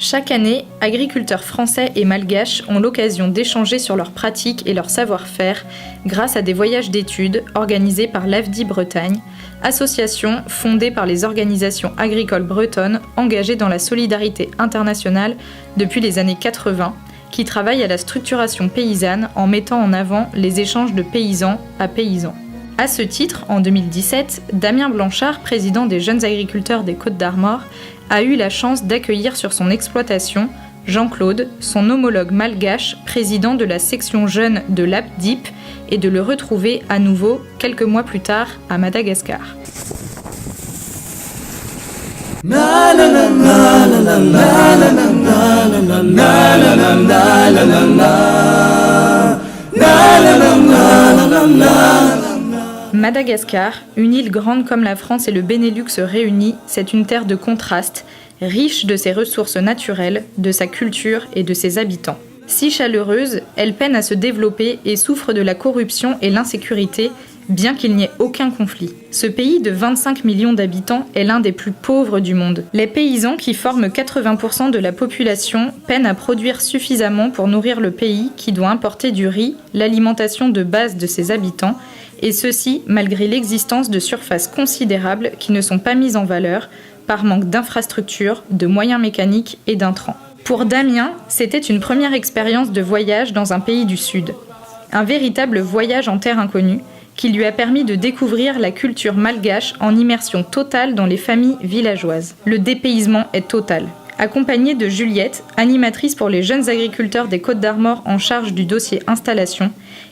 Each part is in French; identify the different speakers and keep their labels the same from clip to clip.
Speaker 1: Chaque année, agriculteurs français et malgaches ont l'occasion d'échanger sur leurs pratiques et leur savoir-faire grâce à des voyages d'études organisés par l'AFDI Bretagne, association fondée par les organisations agricoles bretonnes engagées dans la solidarité internationale depuis les années 80, qui travaille à la structuration paysanne en mettant en avant les échanges de paysans à paysans. À ce titre, en 2017, Damien Blanchard, président des jeunes agriculteurs des Côtes-d'Armor, a eu la chance d'accueillir sur son exploitation Jean-Claude, son homologue malgache, président de la section jeune de l'APDIP, et de le retrouver à nouveau quelques mois plus tard à Madagascar. Madagascar, une île grande comme la France et le Benelux réunis, c'est une terre de contrastes, riche de ses ressources naturelles, de sa culture et de ses habitants. Si chaleureuse, elle peine à se développer et souffre de la corruption et l'insécurité, bien qu'il n'y ait aucun conflit. Ce pays de 25 millions d'habitants est l'un des plus pauvres du monde. Les paysans, qui forment 80% de la population, peinent à produire suffisamment pour nourrir le pays qui doit importer du riz, l'alimentation de base de ses habitants, et ceci malgré l'existence de surfaces considérables qui ne sont pas mises en valeur par manque d'infrastructures, de moyens mécaniques et d'intrants. Pour Damien, c'était une première expérience de voyage dans un pays du Sud. Un véritable voyage en terre inconnue qui lui a permis de découvrir la culture malgache en immersion totale dans les familles villageoises. Le dépaysement est total. Accompagné de Juliette, animatrice pour les jeunes agriculteurs des Côtes-d'Armor en charge du dossier installation,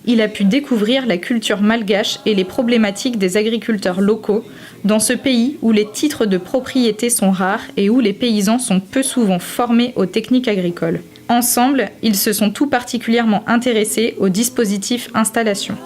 Speaker 1: il a pu découvrir la culture malgache et les problématiques des agriculteurs locaux dans ce pays où les titres de propriété sont rares et où les paysans sont peu souvent formés aux techniques agricoles. Ensemble, ils se sont tout particulièrement intéressés au dispositif installation.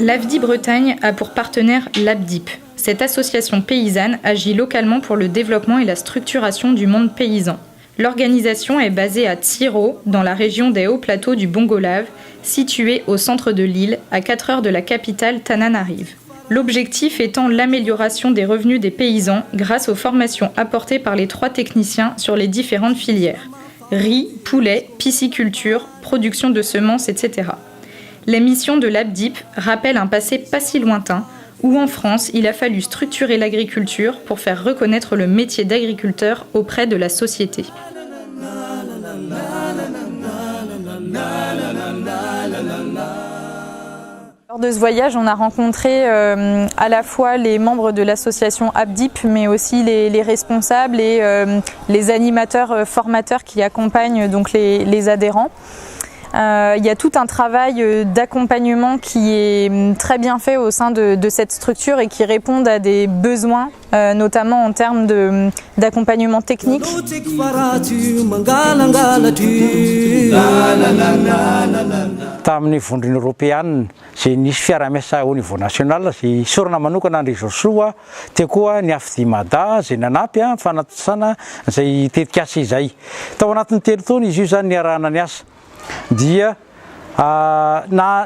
Speaker 1: L'AFDI Bretagne a pour partenaire l'APDIP. Cette association paysanne agit localement pour le développement et la structuration du monde paysan. L'organisation est basée à Tsiro, dans la région des hauts plateaux du Bongolave, située au centre de l'île, à 4 heures de la capitale Tananarive. L'objectif étant l'amélioration des revenus des paysans grâce aux formations apportées par les 3 techniciens sur les différentes filières: riz, poulet, pisciculture, production de semences, etc. Les missions de l'APDIP rappellent un passé pas si lointain, où en France, il a fallu structurer l'agriculture pour faire reconnaître le métier d'agriculteur auprès de la société. Lors de ce voyage, on a rencontré à la fois les membres de l'association APDIP, mais aussi les responsables et les animateurs formateurs qui accompagnent donc les adhérents. Il y a tout un travail d'accompagnement qui est très bien fait au sein de cette structure et qui répond à des besoins, notamment en termes d'accompagnement technique.
Speaker 2: Tamin'ny vondrona européenne izay nisy fiara-miasa au niveau national izay sorana manokana Andry Joshua teo koa ny AFDI Mada izay nanampy fanatosana izay tetikasa izay. Tao anatin'ny 3 taona izy io zany niarahana ny asa dia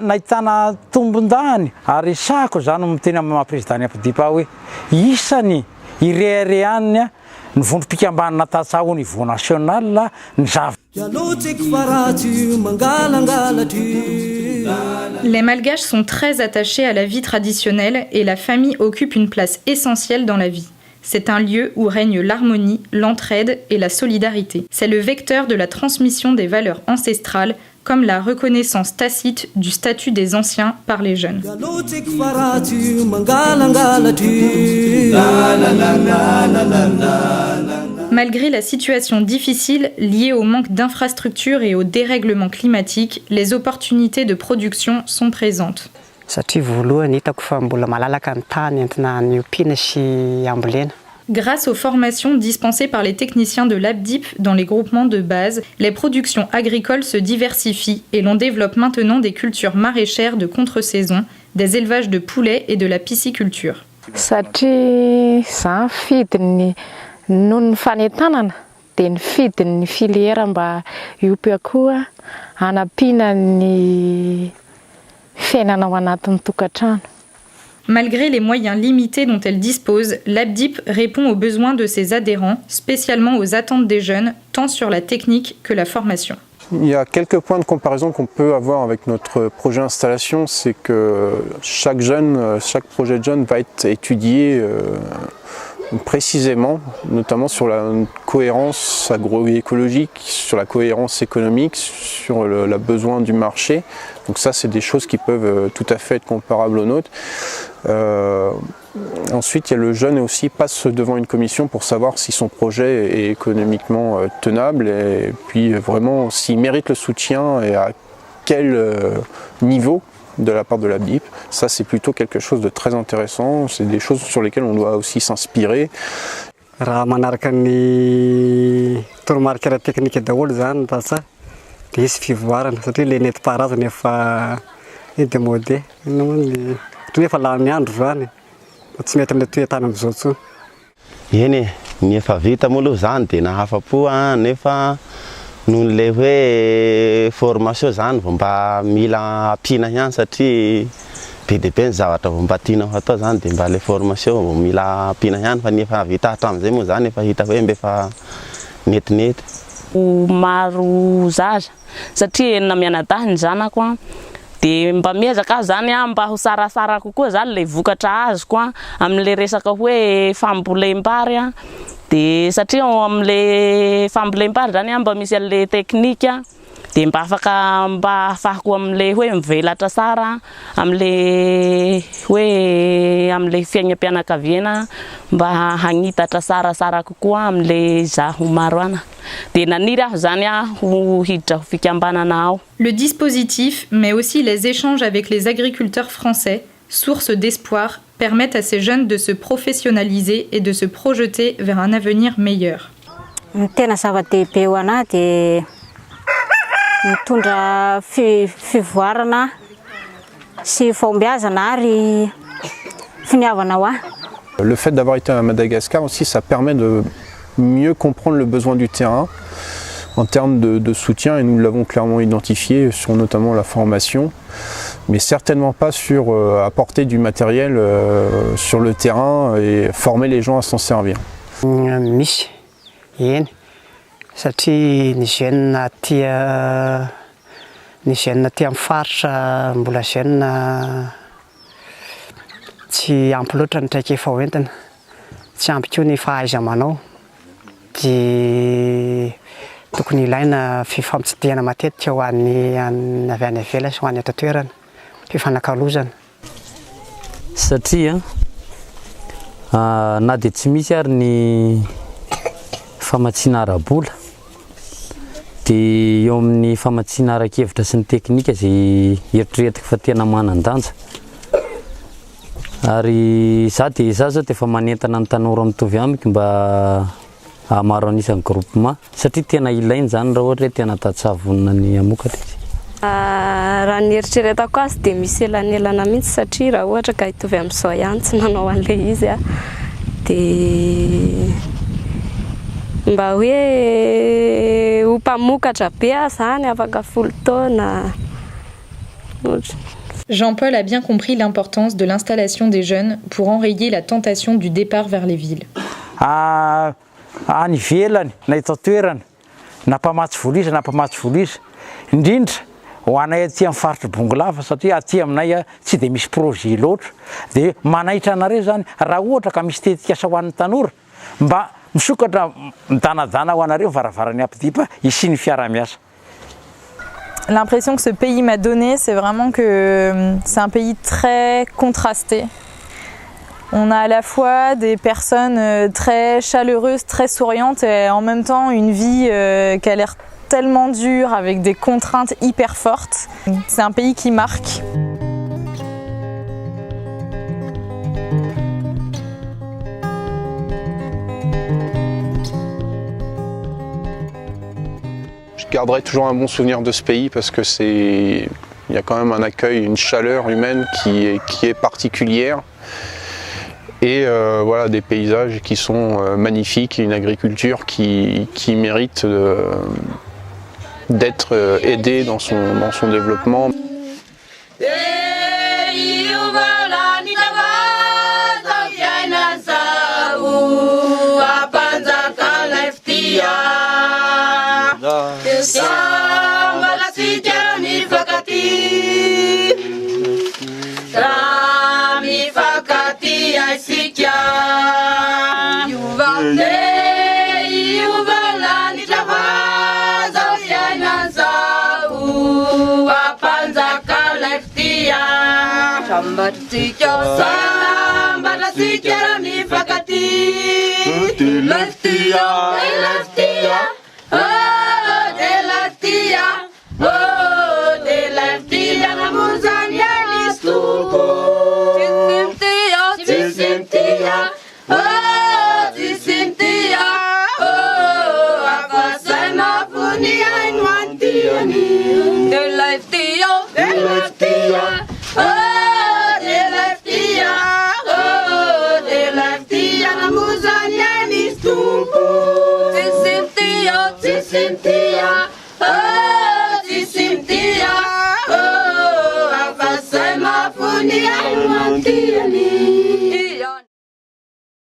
Speaker 2: nahitana tombon-dany ary sako zany tena maha-président ny APDIP hoe isany ireharehaniny ny vondrom-pikambanana tasa au niveau national ny zava.
Speaker 1: Les Malgaches sont très attachés à la vie traditionnelle et la famille occupe une place essentielle dans la vie. C'est un lieu où règne l'harmonie, l'entraide et la solidarité. C'est le vecteur de la transmission des valeurs ancestrales, comme la reconnaissance tacite du statut des anciens par les jeunes. Malgré la situation difficile liée au manque d'infrastructures et au dérèglement climatique, les opportunités de production sont présentes. Grâce aux formations dispensées par les techniciens de l'APDIP dans les groupements de base, les productions agricoles se diversifient et l'on développe maintenant des cultures maraîchères de contre-saison, des élevages de poulets et de la pisciculture.
Speaker 3: Noho ny fanentanana dia nifidy ny filiera mba hiopy koa hanampiana ny fiainana ao anatin'ny tokantrano.
Speaker 1: Malgré les moyens limités dont elle dispose, l'ABDIP répond aux besoins de ses adhérents, spécialement aux attentes des jeunes, tant sur la technique que la formation.
Speaker 4: Il y a quelques points de comparaison qu'on peut avoir avec notre projet installation, c'est que chaque projet de jeune va être étudié précisément, notamment sur la cohérence agroécologique, sur la cohérence économique, sur le besoin du marché. Donc ça, c'est des choses qui peuvent tout à fait être comparables aux nôtres. Ensuite, il y a le jeune aussi passe devant une commission pour savoir si son projet est économiquement tenable et puis vraiment s'il mérite le soutien et à quel niveau de la part de la BIP. Ça, c'est plutôt quelque chose de très intéressant. C'est des choses sur lesquelles on doit aussi s'inspirer.
Speaker 5: Eny nefa vita moa aloha zany dia nahafa-po nefa noho le hoe formation zany vao mba mila ampiana ihany satria be dia be ny zavatra vao mba tiana atao zany dia mba le formation vao mila ampiana ihany fa nefa vita hatramin'izay moa zany efa hita hoe mbefa netinety.
Speaker 6: Maro zaza satria enina mianadahy ny zanako dia mba miezaka zany mba ho sarasara kokoa zany le vokatra azoko amin'le resaka hoe fambolem-bary dia satria amin'le fambolem-bary zany mba misy an'le teknika dia mba afahako amin'le hoe mivelatra sara amin'le hoe amin'le fiainam-pianakaviana mba hagnitatra sarasara kokoa amin'le zaho maro ana.
Speaker 1: Le dispositif, mais aussi les échanges avec les agriculteurs français, source d'espoir, permettent à ces jeunes de se professionnaliser et de se projeter vers un avenir meilleur.
Speaker 4: Le fait d'avoir été à Madagascar aussi, ça permet de mieux comprendre le besoin du terrain en termes de soutien, et nous l'avons clairement identifié sur notamment la formation, mais certainement pas sur apporter du matériel sur le terrain et former les gens à s'en servir.
Speaker 7: Tokony ilaina fifampitsidihana matetika ho an'ny avy any avela sy ho an'ny ato toerana fifanankalozana
Speaker 8: satria na dia tsy misy ary ny famatsiana ara-bola dia eo amin'ny famatsiana ara-kevitra sy ny teknika izay eritreretiko fa tena manan-danja ary za dia efa manentana ny tanora mitovy amiko mba maro anisan'ny groupement satria tena ilainy zany raha ohatra hoe tena tatsavonina ny amokatra izy.
Speaker 9: Raha ny eritreretako azy dia misy elanelana mihitsy satria raha ohatra ka hitovy amin'izao ihany tsy nanao an'ilay izy dia mba hoe ho mpamokatra be zany afaka 10 taona.
Speaker 1: Jean-Paul a bien compris l'importance de l'installation des jeunes pour enrayer la tentation du départ vers les villes.
Speaker 2: Any ivelany na eto toerana na mpamatsy vola izy indrindra ho anay aty amin'ny faritry Bongolava satria aty aminay tsy dia misy projet loatra dia manaitra anareo zany raha ohatra ka misy tetikasa ho an'ny tanora mba misokatra midanadana ho anareo varavarany ABDIP isiny fiara-miasa.
Speaker 1: L'impression que ce pays m'a donné, c'est vraiment que c'est un pays très contrasté. On a à la fois des personnes très chaleureuses, très souriantes et en même temps une vie qui a l'air tellement dure avec des contraintes hyper fortes. C'est un pays qui marque.
Speaker 4: Je garderai toujours un bon souvenir de ce pays parce que il y a quand même un accueil, une chaleur humaine qui est particulière. Et voilà, des paysages qui sont magnifiques, une agriculture qui mérite d'être aidée dans son développement.
Speaker 10: Sambatsika Sambatsika Nifakati Delaftia Delaftia Oh Delaftia Oh Delaftia Namuzania Nistuko Tisimtia Tisimtia Oh Tisimtia Oh Akasana Punia Inwantiani Delaftia Delaftia Oh, de leftia, oh, de leftia, na muzania ni stupu. Tisimtia, tisimtia, oh.